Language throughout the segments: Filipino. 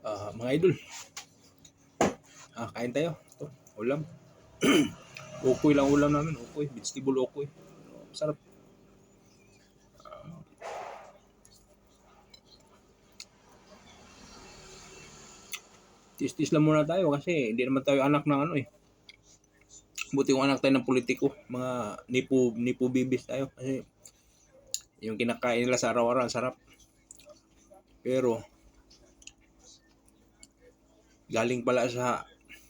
Mga idol, kain tayo. Ito, ulam. Ukoy lang ulam namin. Ukoy, vegetable ukoy. Masarap. Tis-tis lang muna tayo kasi hindi naman tayo anak ng ano eh. Buti yung anak tayo ng politiko. Mga nipo bibis tayo. Kasi yung kinakain nila sa araw-araw, sarap. Pero, galing pala sa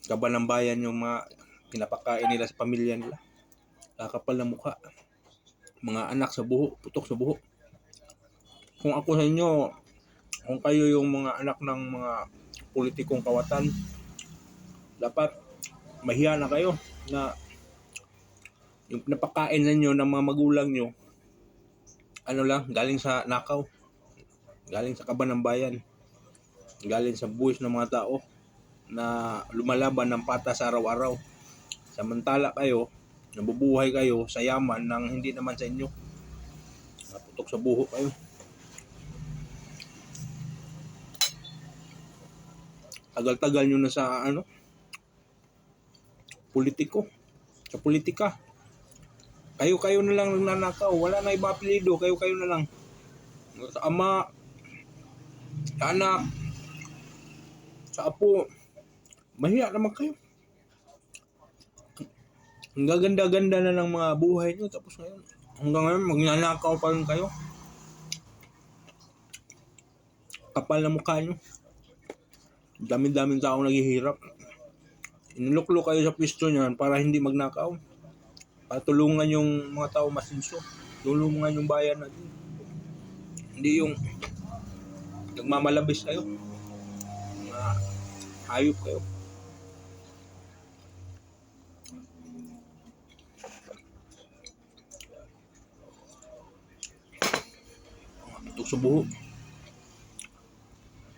kaban ng bayan yung mga pinapakain nila sa pamilya nila. Kakapal na mukha. Mga anak sa buho, putok sa buho. Kung ako sa inyo, kung kayo yung mga anak ng mga politikong kawatan, dapat mahiya na kayo na yung pinapakain ninyo ng mga magulang nyo, ano lang, galing sa nakaw, galing sa kaban ng bayan, galing sa buwis ng mga tao na lumalaban ng patas araw-araw. Samantala kayo, nabubuhay kayo sa yaman ng hindi naman sa inyo. Naputok sa buho kayo. Tagal-tagal nyo na sa politiko, sa politika. Kayo na lang nagnanakaw, wala na iba apelido, kayo na lang. Sa ama, sa anak, sa apo, mahiya naman kayo. Ang gaganda-ganda na ng mga buhay nyo, tapos ngayon, hanggang ngayon, magnanakaw pa rin kayo. Kapal na mukha nyo. Dami-daming taong naghihirap. Inuluklo kayo sa pwesto niyan para hindi magnakaw. Para tulungan yung mga tao masinso. Tulungan yung bayan natin. Hindi yung nagmamalabis kayo. Mga hayop kayo. Ito sa buho.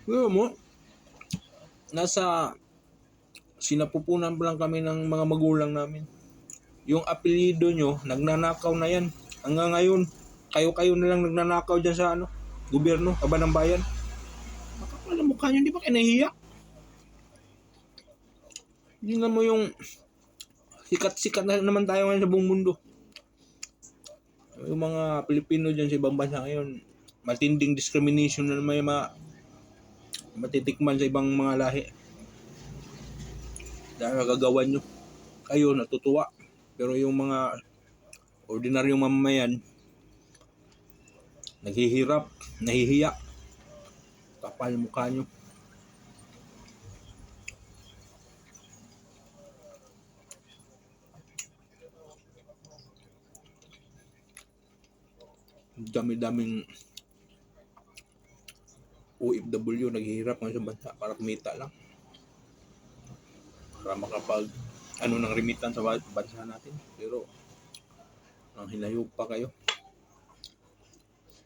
Pero mo, nasa sinapupunan pa lang kami ng mga magulang namin. Yung apelyido nyo, nagnanakaw na yan. Hanggang ngayon, kayo na lang nagnanakaw dyan sa gobyerno, kaban ng bayan. Makapal na mukha nyo, di ba kayo nahihiya? Hindi na mo yung sikat-sikat na naman tayo ngayon sa buong mundo. Yung mga Pilipino dyan sa ibang bansa ngayon, matinding discrimination na may matitikman sa ibang mga lahi. Dahil gagawan nyo. Kayo natutuwa. Pero yung mga ordinaryong mamamayan, naghihirap, nahihiya. Kapal mukha nyo. Dami-daming OFW naghihirap ngayon sa bansa para kumita lang. Para makapag ng remitan sa bansa natin. Pero ang hinayog pa kayo.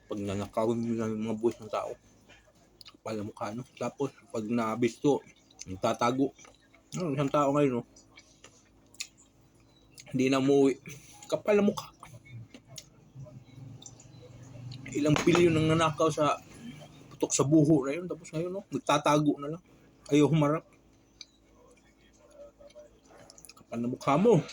Pag nanakawin nyo lang yung mga buwis ng tao, kapal na mukha nyo. Tapos pag nabisto, tatago. Isang tao ngayon, hindi na umuwi. Kapal na mukha. Ilang bilyon nang nanakaw sa putok sa buho na yun. Tapos ngayon, nagtatago na lang. Ayaw humarap. Kapal na mukha mo.